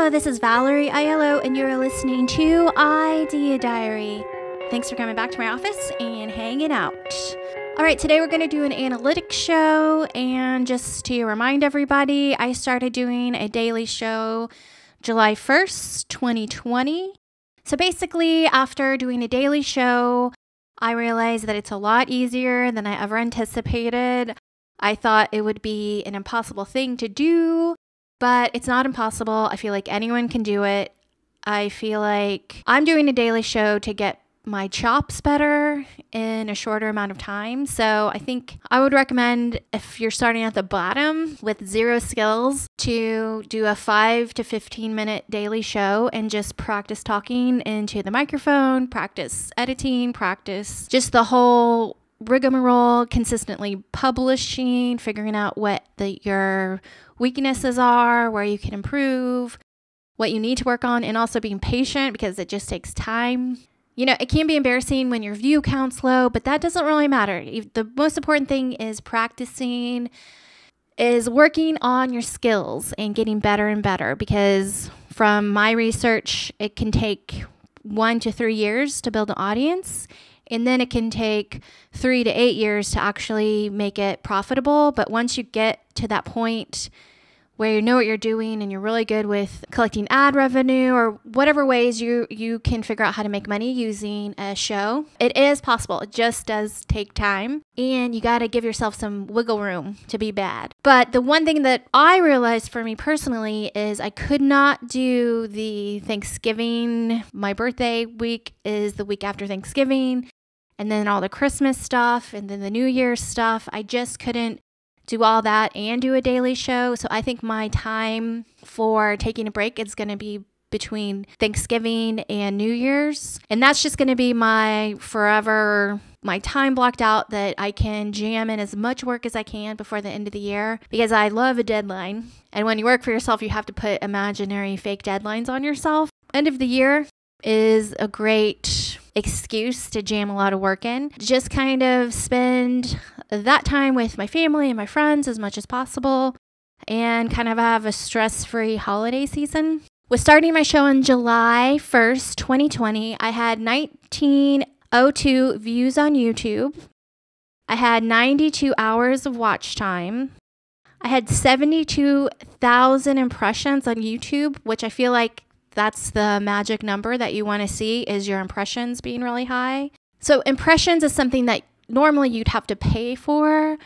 Hello, this is Valerie Aiello, and you're listening to Idea Diary. Thanks for coming back to my office and hanging out. All right, today we're going to do an analytics show, and just to remind everybody, I started doing a daily show July 1st, 2020. So basically, after doing a daily show, I realized that it's a lot easier than I ever anticipated. I thought it would be an impossible thing to do, but it's not impossible. I feel like anyone can do it. I feel like I'm doing a daily show to get my chops better in a shorter amount of time. So I think I would recommend, if you're starting at the bottom with zero skills, to do a 5 to 15 minute daily show and just practice talking into the microphone, practice editing, practice just the whole rigmarole, consistently publishing, figuring out what your weaknesses are, where you can improve, what you need to work on, and also being patient because it just takes time. You know, it can be embarrassing when your view count's low, but that doesn't really matter. The most important thing is practicing, is working on your skills and getting better and better, because from my research, it can take 1 to 3 years to build an audience, and then it can take 3 to 8 years to actually make it profitable. But once you get to that point where you know what you're doing and you're really good with collecting ad revenue or whatever ways you can figure out how to make money using a show, it is possible. It just does take time, and you got to give yourself some wiggle room to be bad. But the one thing that I realized for me personally is I could not do the Thanksgiving. My birthday week is the week after Thanksgiving, and then all the Christmas stuff, and then the New Year's stuff. I just couldn't do all that and do a daily show. So I think my time for taking a break is going to be between Thanksgiving and New Year's. And that's just going to be my time blocked out that I can jam in as much work as I can before the end of the year, because I love a deadline. And when you work for yourself, you have to put imaginary fake deadlines on yourself. End of the year is a great excuse to jam a lot of work in. Just kind of spend that time with my family and my friends as much as possible, and kind of have a stress-free holiday season. With starting my show on July 1st, 2020, I had 1902 views on YouTube. I had 92 hours of watch time. I had 72,000 impressions on YouTube, which I feel like that's the magic number that you want to see, is your impressions being really high. So impressions is something that normally you'd have to pay for.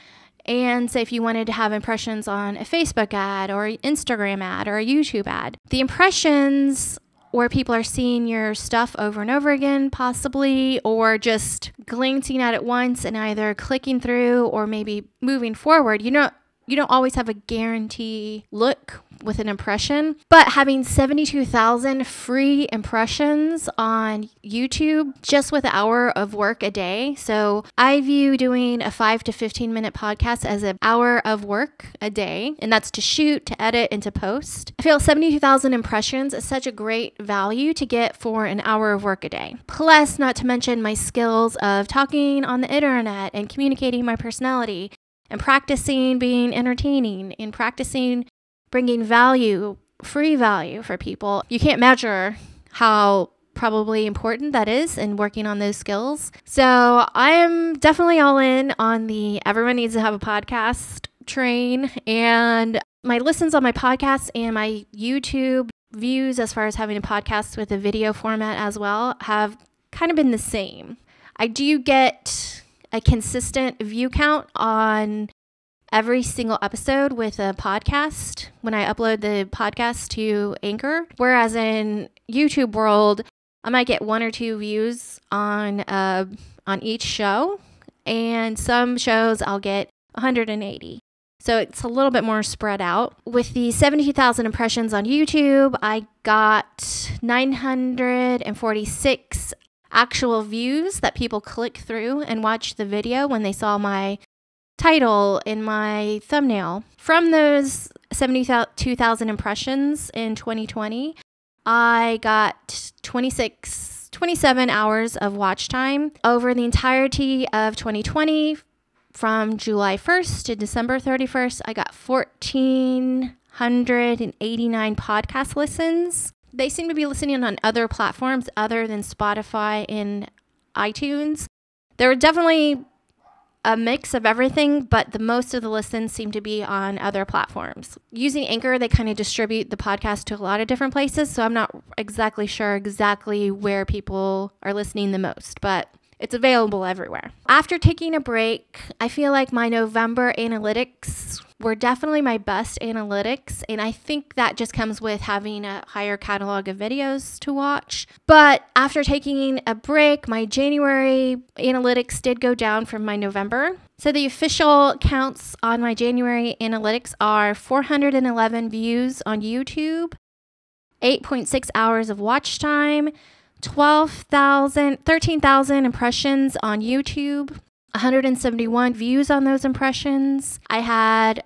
And say if you wanted to have impressions on a Facebook ad or an Instagram ad or a YouTube ad, the impressions where people are seeing your stuff over and over again, possibly, or just glancing at it once and either clicking through or maybe moving forward, you don't always have a guarantee look with an impression, but having 72,000 free impressions on YouTube just with an hour of work a day. So I view doing a 5 to 15 minute podcast as an hour of work a day, and that's to shoot, to edit, and to post. I feel 72,000 impressions is such a great value to get for an hour of work a day. Plus, not to mention my skills of talking on the internet and communicating my personality, and practicing being entertaining, and practicing bringing value, free value for people. You can't measure how probably important that is in working on those skills. So I am definitely all in on the everyone needs to have a podcast train, and my listens on my podcast and my YouTube views as far as having a podcast with a video format as well have kind of been the same. I do get a consistent view count on every single episode with a podcast when I upload the podcast to Anchor. Whereas in YouTube world, I might get 1 or 2 views on each show, and some shows I'll get 180. So it's a little bit more spread out. With the 72,000 impressions on YouTube, I got 946 actual views that people click through and watch the video when they saw my title in my thumbnail. From those 72,000 impressions in 2020, I got 27 hours of watch time. Over the entirety of 2020, from July 1st to December 31st, I got 14 189 podcast listens. They seem to be listening on other platforms other than Spotify and iTunes. There were definitely a mix of everything, but the most of the listens seem to be on other platforms. Using Anchor, they kind of distribute the podcast to a lot of different places, so I'm not exactly sure where people are listening the most, but it's available everywhere. After taking a break, I feel like my November analytics were definitely my best analytics, and I think that just comes with having a higher catalog of videos to watch. But after taking a break, my January analytics did go down from my November. So the official counts on my January analytics are 411 views on YouTube, 8.6 hours of watch time, 13,000 impressions on YouTube, 171 views on those impressions. I had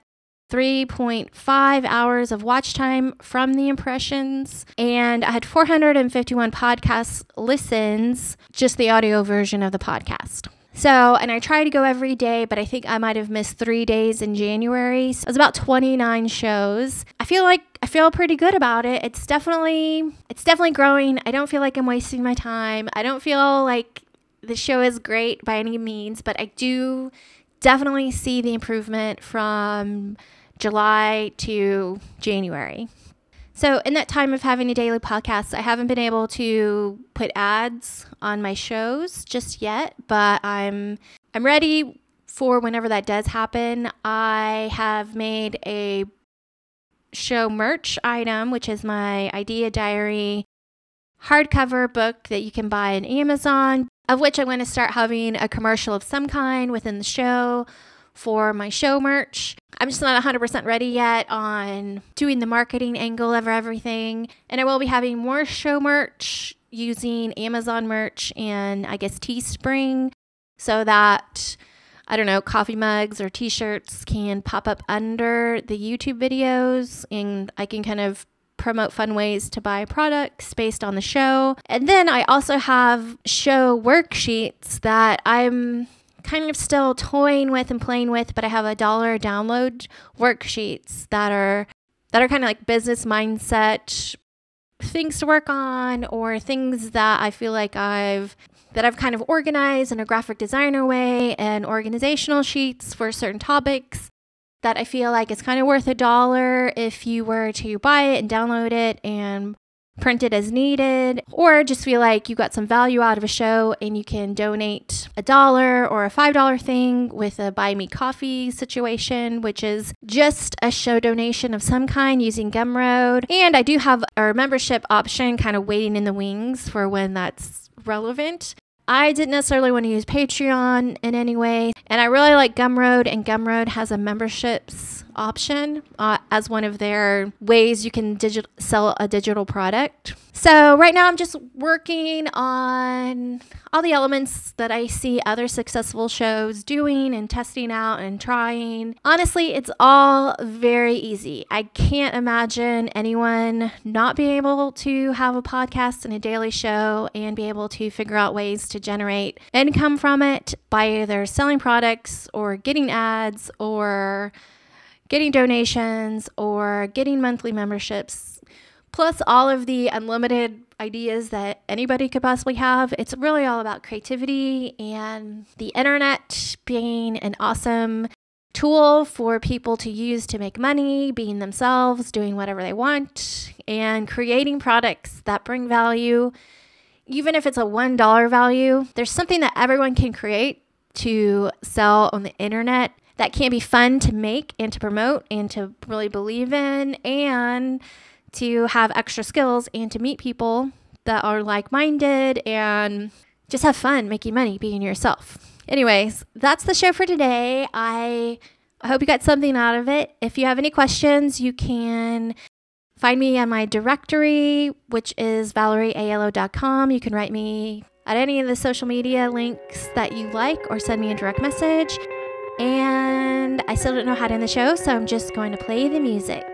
3.5 hours of watch time from the impressions, and I had 451 podcast listens, just the audio version of the podcast. So, and I try to go every day, but I think I might have missed 3 days in January. So it was about 29 shows. I feel pretty good about it. It's definitely growing. I don't feel like I'm wasting my time. I don't feel like the show is great by any means, but I do definitely see the improvement from July to January. So in that time of having a daily podcast, I haven't been able to put ads on my shows just yet, but I'm ready for whenever that does happen. I have made a show merch item, which is my idea diary hardcover book that you can buy on Amazon, of which I'm going to start having a commercial of some kind within the show for my show merch. I'm just not 100% ready yet on doing the marketing angle of everything. And I will be having more show merch using Amazon merch and I guess Teespring, so that, I don't know, coffee mugs or t-shirts can pop up under the YouTube videos and I can kind of promote fun ways to buy products based on the show. And then I also have show worksheets that I'm kind of still toying with and playing with, but I have $1 download worksheets that are kind of like business mindset things to work on, or things that I feel like I've kind of organized in a graphic designer way, and organizational sheets for certain topics that I feel like it's kind of worth $1 if you were to buy it and download it and print it as needed, or just feel like you got some value out of a show and you can donate $1 or a $5 thing with a buy me coffee situation, which is just a show donation of some kind using Gumroad. And I do have a membership option kind of waiting in the wings for when that's relevant. I didn't necessarily want to use Patreon in any way, and I really like Gumroad, and Gumroad has a memberships option as one of their ways you can sell a digital product. So right now I'm just working on all the elements that I see other successful shows doing and testing out and trying. Honestly, it's all very easy. I can't imagine anyone not being able to have a podcast and a daily show and be able to figure out ways to generate income from it by either selling products or getting ads or getting donations or getting monthly memberships, plus all of the unlimited ideas that anybody could possibly have. It's really all about creativity and the internet being an awesome tool for people to use to make money, being themselves, doing whatever they want, and creating products that bring value. Even if it's a $1 value, there's something that everyone can create to sell on the internet that can be fun to make and to promote and to really believe in, and to have extra skills and to meet people that are like-minded and just have fun making money being yourself. Anyways, that's the show for today. I hope you got something out of it. If you have any questions, you can find me on my directory, which is valerieaiello.com. You can write me at any of the social media links that you like or send me a direct message. And I still don't know how to end the show, so I'm just going to play the music.